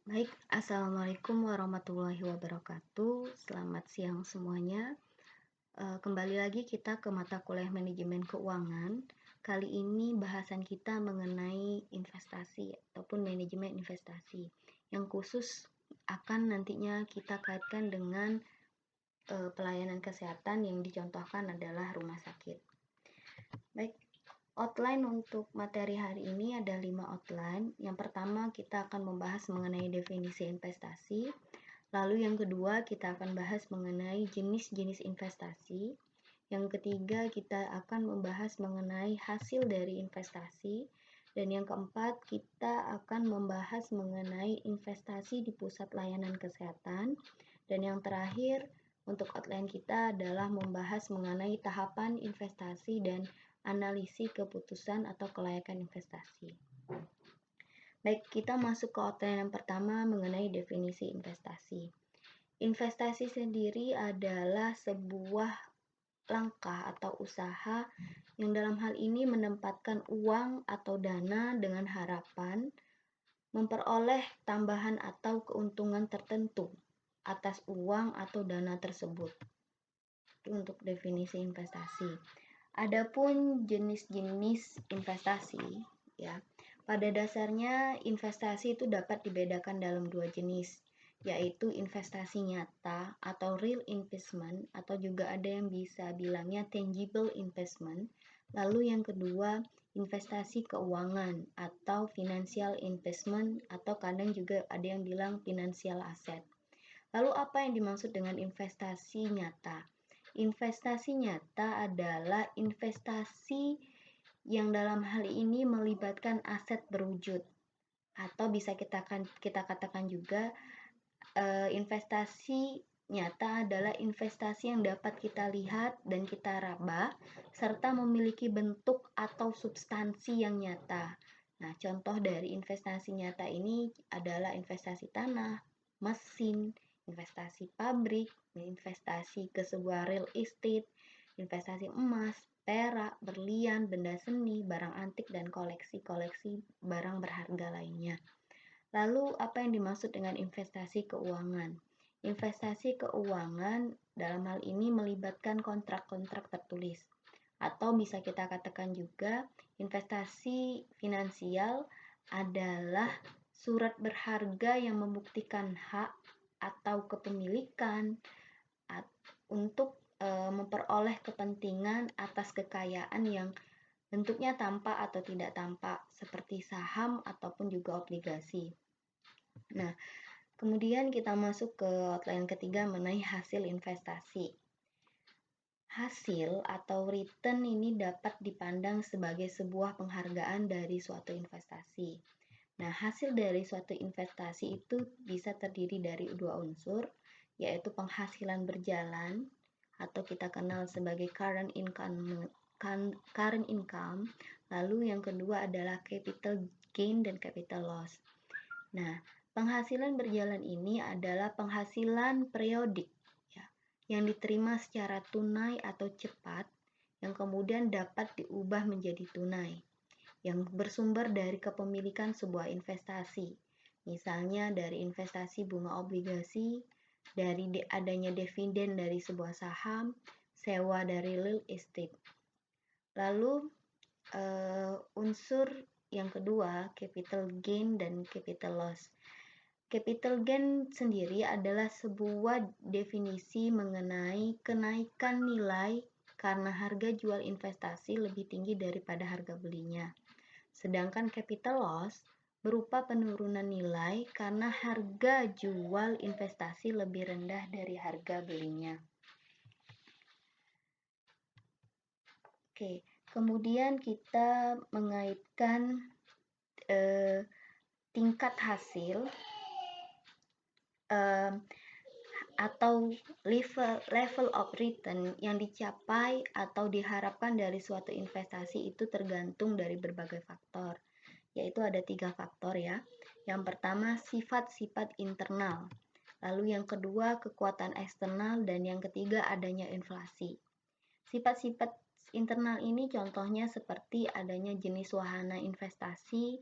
Baik, Assalamualaikum warahmatullahi wabarakatuh. Selamat siang semuanya. Kembali lagi kita ke mata kuliah manajemen keuangan. Kali ini bahasan kita mengenai investasi ataupun manajemen investasi yang khusus akan nantinya kita kaitkan dengan pelayanan kesehatan yang dicontohkan adalah rumah sakit. Baik, outline untuk materi hari ini ada 5 outline. Yang pertama kita akan membahas mengenai definisi investasi. Lalu yang kedua kita akan bahas mengenai jenis-jenis investasi. Yang ketiga kita akan membahas mengenai hasil dari investasi. Dan yang keempat kita akan membahas mengenai investasi di pusat layanan kesehatan. Dan yang terakhir untuk outline kita adalah membahas mengenai tahapan investasi dan analisis keputusan atau kelayakan investasi. Baik, kita masuk ke outline yang pertama mengenai definisi investasi. Investasi sendiri adalah sebuah langkah atau usaha yang dalam hal ini menempatkan uang atau dana dengan harapan memperoleh tambahan atau keuntungan tertentu atas uang atau dana tersebut. Itu untuk definisi investasi. Adapun jenis-jenis investasi, ya, pada dasarnya investasi itu dapat dibedakan dalam dua jenis, yaitu investasi nyata atau real investment, atau juga ada yang bisa bilangnya tangible investment. Lalu yang kedua, investasi keuangan atau financial investment, atau kadang juga ada yang bilang financial asset. Lalu apa yang dimaksud dengan investasi nyata? Investasi nyata adalah investasi yang dalam hal ini melibatkan aset berwujud, atau bisa kita katakan juga investasi nyata adalah investasi yang dapat kita lihat dan kita raba serta memiliki bentuk atau substansi yang nyata. Nah, contoh dari investasi nyata ini adalah investasi tanah, mesin, investasi pabrik, investasi ke sebuah real estate, investasi emas, perak, berlian, benda seni, barang antik, dan koleksi-koleksi barang berharga lainnya. Lalu, apa yang dimaksud dengan investasi keuangan? Investasi keuangan dalam hal ini melibatkan kontrak-kontrak tertulis, atau bisa kita katakan juga investasi finansial adalah surat berharga yang membuktikan hak atau kepemilikan untuk memperoleh kepentingan atas kekayaan yang bentuknya tampak atau tidak tampak, seperti saham ataupun juga obligasi. Nah, kemudian kita masuk ke outline ketiga mengenai hasil investasi. Hasil atau return ini dapat dipandang sebagai sebuah penghargaan dari suatu investasi. Nah, hasil dari suatu investasi itu bisa terdiri dari dua unsur, yaitu penghasilan berjalan atau kita kenal sebagai current income, lalu yang kedua adalah capital gain dan capital loss. Nah, penghasilan berjalan ini adalah penghasilan periodik, ya, yang diterima secara tunai atau cepat, yang kemudian dapat diubah menjadi tunai, yang bersumber dari kepemilikan sebuah investasi, misalnya dari investasi bunga obligasi, dari adanya dividen dari sebuah saham, sewa dari real estate. Lalu unsur yang kedua, capital gain dan capital loss. Capital gain sendiri adalah sebuah definisi mengenai kenaikan nilai karena harga jual investasi lebih tinggi daripada harga belinya. Sedangkan capital loss berupa penurunan nilai karena harga jual investasi lebih rendah dari harga belinya. Oke, kemudian kita mengaitkan tingkat hasil atau level of return yang dicapai atau diharapkan dari suatu investasi itu tergantung dari berbagai faktor, yaitu ada 3 faktor ya. Yang pertama sifat-sifat internal, lalu yang kedua kekuatan eksternal, dan yang ketiga adanya inflasi. Sifat-sifat internal ini contohnya seperti adanya jenis wahana investasi,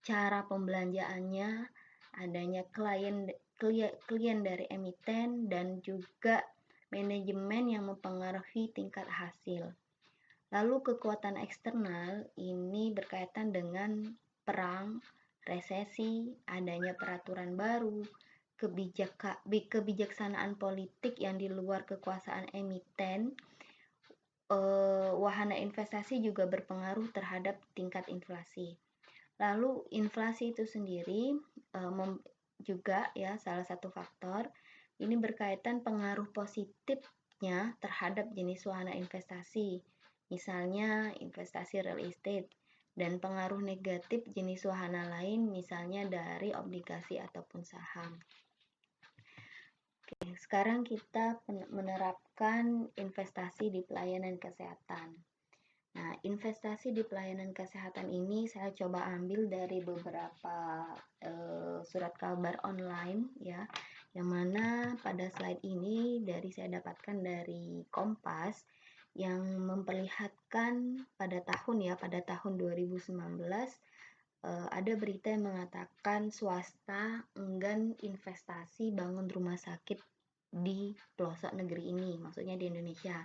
cara pembelanjaannya, adanya klien dari emiten, dan juga manajemen yang mempengaruhi tingkat hasil. Lalu kekuatan eksternal ini berkaitan dengan perang, resesi, adanya peraturan baru, kebijaksanaan politik yang di luar kekuasaan emiten. Wahana investasi juga berpengaruh terhadap tingkat inflasi. Lalu inflasi itu sendiri juga ya salah satu faktor ini berkaitan pengaruh positifnya terhadap jenis wahana investasi, misalnya investasi real estate, dan pengaruh negatif jenis wahana lain, misalnya dari obligasi ataupun saham. Oke, sekarang kita menerapkan investasi di pelayanan kesehatan. Nah, investasi di pelayanan kesehatan ini saya coba ambil dari beberapa surat kabar online ya, yang mana pada slide ini saya dapatkan dari Kompas yang memperlihatkan pada tahun 2019 ada berita yang mengatakan swasta enggan investasi bangun rumah sakit di pelosok negeri ini, maksudnya di Indonesia.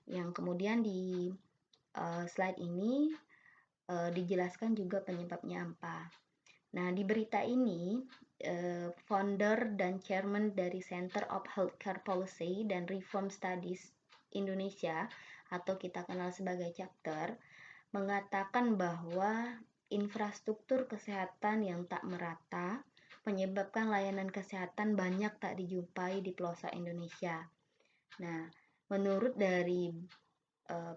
Yang kemudian di slide ini dijelaskan juga penyebabnya apa. Nah, di berita ini founder dan chairman dari Center of Healthcare Policy dan Reform Studies Indonesia atau kita kenal sebagai Chapter mengatakan bahwa infrastruktur kesehatan yang tak merata menyebabkan layanan kesehatan banyak tak dijumpai di pelosok Indonesia. Nah, menurut dari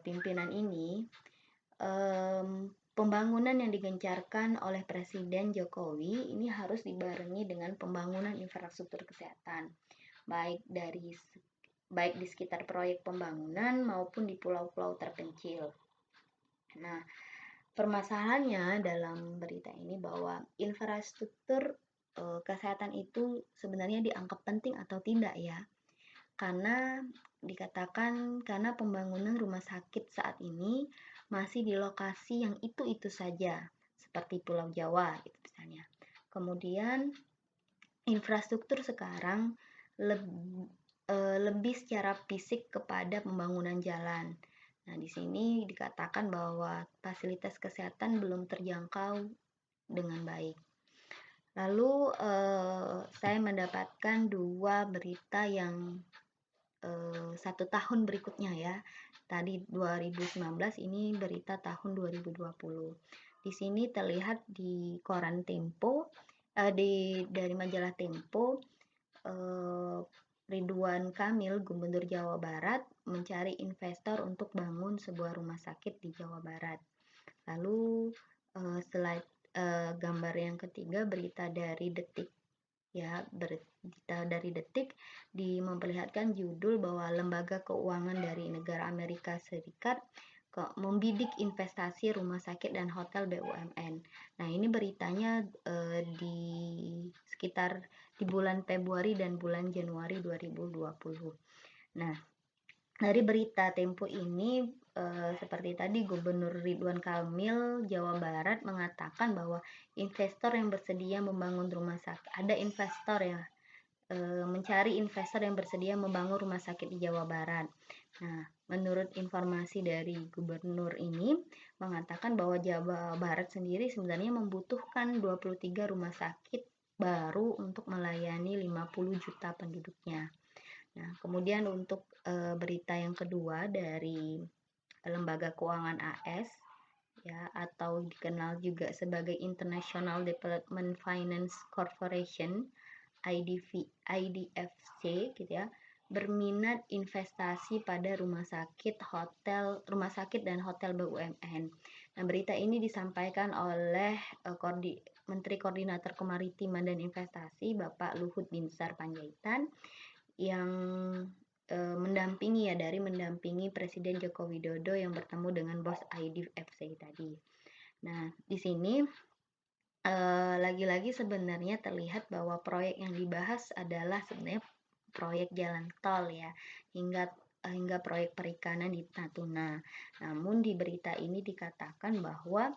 pimpinan ini, pembangunan yang digencarkan oleh Presiden Jokowi ini harus dibarengi dengan pembangunan infrastruktur kesehatan, baik di sekitar proyek pembangunan maupun di pulau-pulau terpencil. Nah, permasalahannya dalam berita ini bahwa infrastruktur kesehatan itu sebenarnya dianggap penting atau tidak ya, karena dikatakan karena pembangunan rumah sakit saat ini masih di lokasi yang itu-itu saja, seperti Pulau Jawa gitu misalnya. Kemudian infrastruktur sekarang lebih secara fisik kepada pembangunan jalan. Nah, di sini dikatakan bahwa fasilitas kesehatan belum terjangkau dengan baik. Lalu saya mendapatkan dua berita yang 1 tahun berikutnya ya. Tadi 2019, ini berita tahun 2020. Di sini terlihat di koran Tempo, dari majalah Tempo, Ridwan Kamil, Gubernur Jawa Barat, mencari investor untuk bangun sebuah rumah sakit di Jawa Barat. Lalu slide gambar yang ketiga, berita dari Detik ya, berita dari Detik memperlihatkan judul bahwa lembaga keuangan dari negara Amerika Serikat membidik investasi rumah sakit dan hotel BUMN. Nah, ini beritanya di sekitar di bulan Februari dan bulan Januari 2020. Nah, dari berita Tempo ini seperti tadi Gubernur Ridwan Kamil Jawa Barat mengatakan bahwa investor yang bersedia membangun rumah sakit, ada investor ya mencari investor yang bersedia membangun rumah sakit di Jawa Barat. Nah, menurut informasi dari gubernur ini mengatakan bahwa Jawa Barat sendiri sebenarnya membutuhkan 23 rumah sakit baru untuk melayani 50 juta penduduknya. Nah, kemudian untuk berita yang kedua dari lembaga keuangan AS ya, atau dikenal juga sebagai International Development Finance Corporation IDFC gitu ya, berminat investasi pada rumah sakit dan hotel BUMN. Nah, berita ini disampaikan oleh Menteri Koordinator Kemaritiman dan Investasi Bapak Luhut Binsar Panjaitan yang mendampingi Presiden Joko Widodo yang bertemu dengan bos IDFC tadi. Nah, di sini lagi-lagi sebenarnya terlihat bahwa proyek yang dibahas adalah sebenarnya proyek jalan tol ya, hingga proyek perikanan di Natuna. Namun di berita ini dikatakan bahwa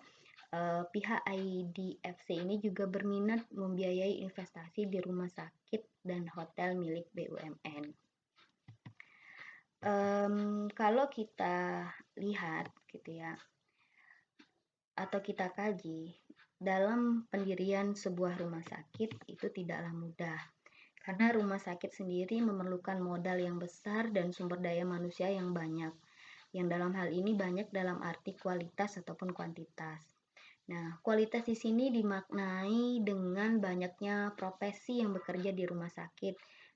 pihak IDFC ini juga berminat membiayai investasi di rumah sakit dan hotel milik BUMN. Kalau kita lihat gitu ya, atau kita kaji, dalam pendirian sebuah rumah sakit itu tidaklah mudah. Karena rumah sakit sendiri memerlukan modal yang besar dan sumber daya manusia yang banyak. Yang dalam hal ini banyak dalam arti kualitas ataupun kuantitas. Nah, kualitas di sini dimaknai dengan banyaknya profesi yang bekerja di rumah sakit,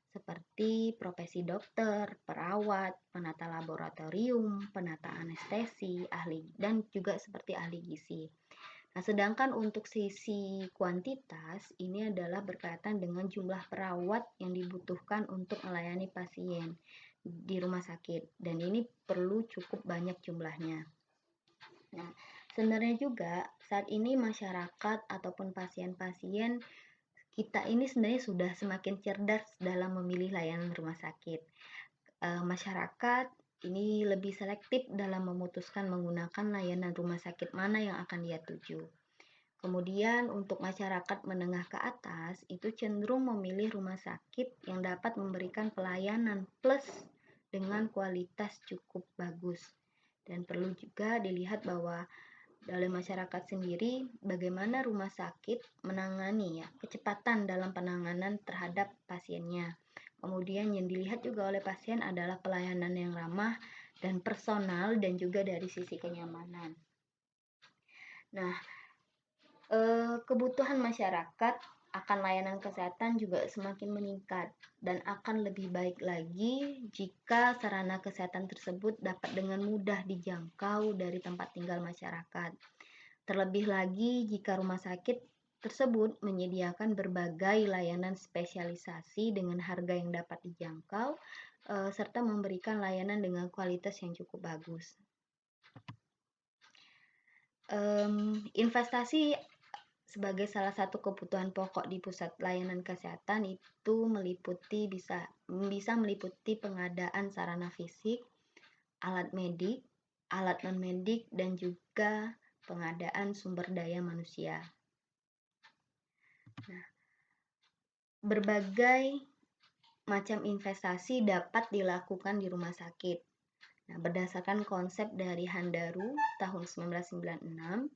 seperti profesi dokter, perawat, penata laboratorium, penata anestesi, ahli, dan juga seperti ahli gizi. Nah, sedangkan untuk sisi kuantitas, ini adalah berkaitan dengan jumlah perawat yang dibutuhkan untuk melayani pasien di rumah sakit, dan ini perlu cukup banyak jumlahnya. Nah, sebenarnya juga saat ini masyarakat ataupun pasien-pasien kita ini sebenarnya sudah semakin cerdas dalam memilih layanan rumah sakit. Masyarakat ini lebih selektif dalam memutuskan menggunakan layanan rumah sakit mana yang akan dia tuju. Kemudian untuk masyarakat menengah ke atas itu cenderung memilih rumah sakit yang dapat memberikan pelayanan plus dengan kualitas cukup bagus. Dan perlu juga dilihat bahwa dalam masyarakat sendiri bagaimana rumah sakit menangani kecepatan dalam penanganan terhadap pasiennya. Kemudian yang dilihat juga oleh pasien adalah pelayanan yang ramah dan personal dan juga dari sisi kenyamanan. Nah, kebutuhan masyarakat akan layanan kesehatan juga semakin meningkat dan akan lebih baik lagi jika sarana kesehatan tersebut dapat dengan mudah dijangkau dari tempat tinggal masyarakat. Terlebih lagi jika rumah sakit tersebut menyediakan berbagai layanan spesialisasi dengan harga yang dapat dijangkau, serta memberikan layanan dengan kualitas yang cukup bagus. Investasi sebagai salah satu kebutuhan pokok di pusat layanan kesehatan itu bisa meliputi pengadaan sarana fisik, alat medik, alat non-medik, dan juga pengadaan sumber daya manusia. Nah, berbagai macam investasi dapat dilakukan di rumah sakit. Nah, berdasarkan konsep dari Handaru tahun 1996,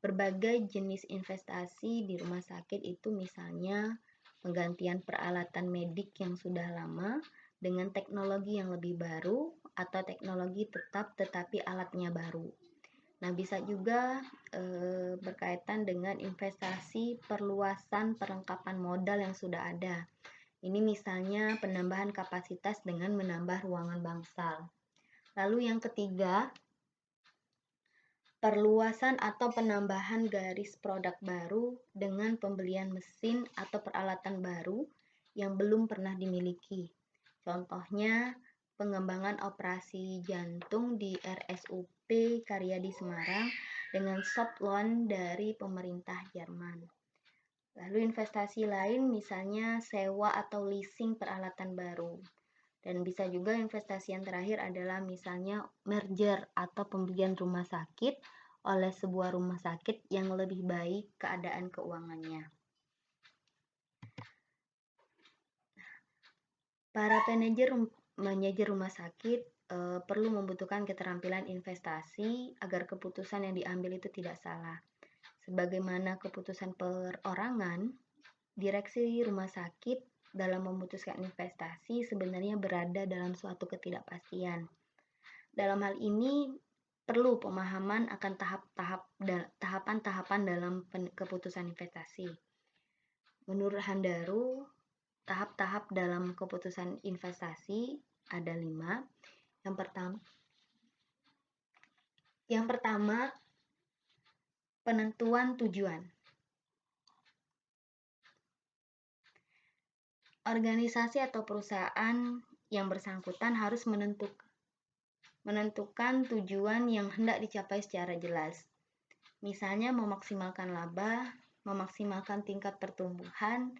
berbagai jenis investasi di rumah sakit itu misalnya penggantian peralatan medik yang sudah lama dengan teknologi yang lebih baru atau teknologi tetap tetapi alatnya baru. Nah, bisa juga berkaitan dengan investasi perluasan perlengkapan modal yang sudah ada. Ini misalnya penambahan kapasitas dengan menambah ruangan bangsal. Lalu yang ketiga, perluasan atau penambahan garis produk baru dengan pembelian mesin atau peralatan baru yang belum pernah dimiliki. Contohnya, pengembangan operasi jantung di RSUP Karyadi Semarang dengan soft loan dari pemerintah Jerman. Lalu investasi lain misalnya sewa atau leasing peralatan baru. Dan bisa juga investasi yang terakhir adalah misalnya merger atau pembelian rumah sakit oleh sebuah rumah sakit yang lebih baik keadaan keuangannya. Para manajer rumah sakit perlu membutuhkan keterampilan investasi agar keputusan yang diambil itu tidak salah. Sebagaimana keputusan perorangan, direksi rumah sakit dalam memutuskan investasi sebenarnya berada dalam suatu ketidakpastian. Dalam hal ini perlu pemahaman akan tahapan-tahapan dalam keputusan investasi. Menurut Handaru, tahap-tahap dalam keputusan investasi ada 5. Yang pertama, penentuan tujuan. Organisasi atau perusahaan yang bersangkutan harus menentukan tujuan yang hendak dicapai secara jelas. Misalnya memaksimalkan laba, memaksimalkan tingkat pertumbuhan,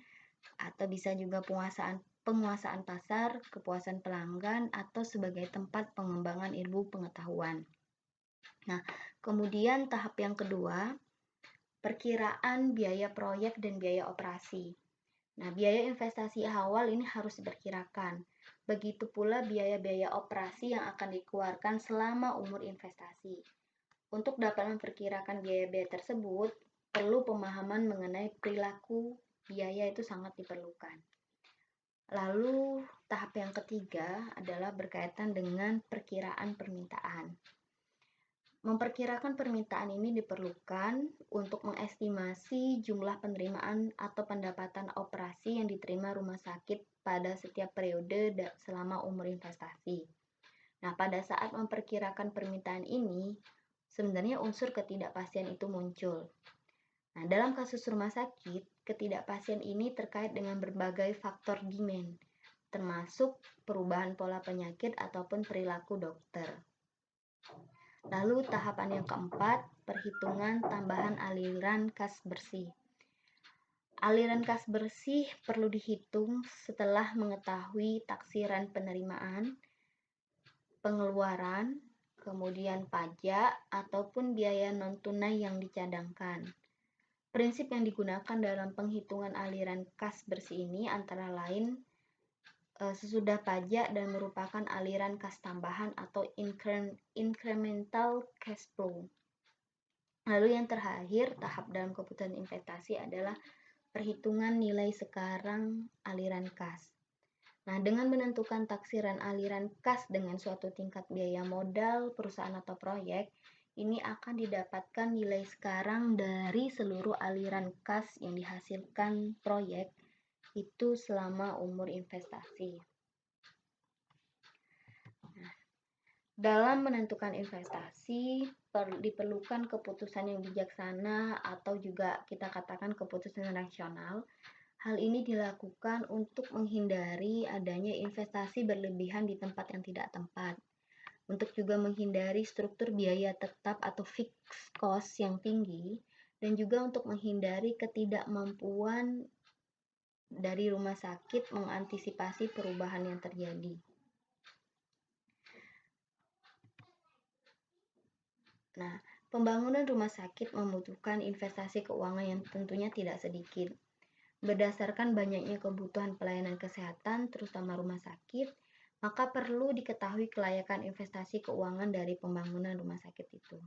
atau bisa juga penguasaan pasar, kepuasan pelanggan, atau sebagai tempat pengembangan ilmu pengetahuan. Nah, kemudian tahap yang kedua, perkiraan biaya proyek dan biaya operasi. Nah, biaya investasi awal ini harus diperkirakan. Begitu pula biaya-biaya operasi yang akan dikeluarkan selama umur investasi. Untuk dapat memperkirakan biaya-biaya tersebut, perlu pemahaman mengenai perilaku biaya itu sangat diperlukan. Lalu, tahap yang ketiga adalah berkaitan dengan perkiraan permintaan. Memperkirakan permintaan ini diperlukan untuk mengestimasi jumlah penerimaan atau pendapatan operasi yang diterima rumah sakit pada setiap periode selama umur investasi. Nah, pada saat memperkirakan permintaan ini, sebenarnya unsur ketidakpastian itu muncul. Nah, dalam kasus rumah sakit, ketidakpastian ini terkait dengan berbagai faktor demand, termasuk perubahan pola penyakit ataupun perilaku dokter. Lalu tahapan yang keempat, perhitungan tambahan aliran kas bersih. Aliran kas bersih perlu dihitung setelah mengetahui taksiran penerimaan, pengeluaran, kemudian pajak, ataupun biaya non-tunai yang dicadangkan. Prinsip yang digunakan dalam penghitungan aliran kas bersih ini antara lain sesudah pajak dan merupakan aliran kas tambahan atau incremental cash flow. Lalu yang terakhir, tahap dalam keputusan investasi adalah perhitungan nilai sekarang aliran kas. Nah, dengan menentukan taksiran aliran kas dengan suatu tingkat biaya modal perusahaan atau proyek, ini akan didapatkan nilai sekarang dari seluruh aliran kas yang dihasilkan proyek itu selama umur investasi. Nah, dalam menentukan investasi, diperlukan keputusan yang bijaksana atau juga kita katakan keputusan rasional. Hal ini dilakukan untuk menghindari adanya investasi berlebihan di tempat yang tidak tepat. Untuk juga menghindari struktur biaya tetap atau fixed cost yang tinggi, dan juga untuk menghindari ketidakmampuan dari rumah sakit mengantisipasi perubahan yang terjadi. Nah, pembangunan rumah sakit membutuhkan investasi keuangan yang tentunya tidak sedikit. Berdasarkan banyaknya kebutuhan pelayanan kesehatan, terutama rumah sakit, maka perlu diketahui kelayakan investasi keuangan dari pembangunan rumah sakit itu.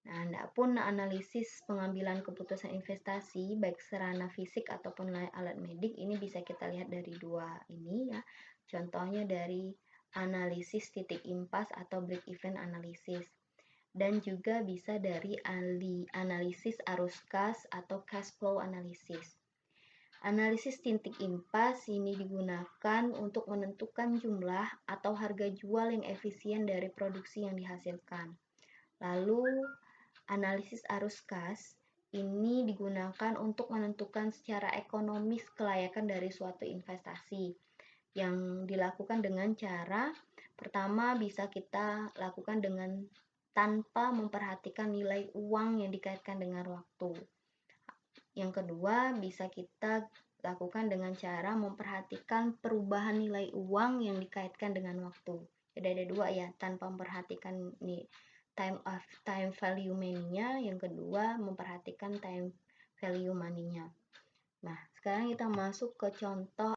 Nah, adapun analisis pengambilan keputusan investasi, baik sarana fisik ataupun alat medik, ini bisa kita lihat dari dua ini ya. Contohnya dari analisis titik impas atau break even analysis. Dan juga bisa dari analisis arus kas atau cash flow analysis. Analisis titik impas ini digunakan untuk menentukan jumlah atau harga jual yang efisien dari produksi yang dihasilkan. Lalu, analisis arus kas ini digunakan untuk menentukan secara ekonomis kelayakan dari suatu investasi yang dilakukan dengan cara pertama bisa kita lakukan dengan tanpa memperhatikan nilai uang yang dikaitkan dengan waktu. Yang kedua, bisa kita lakukan dengan cara memperhatikan perubahan nilai uang yang dikaitkan dengan waktu. Jadi ada dua ya, tanpa memperhatikan time value money-nya, yang kedua memperhatikan time value money-nya. Nah, sekarang kita masuk ke contoh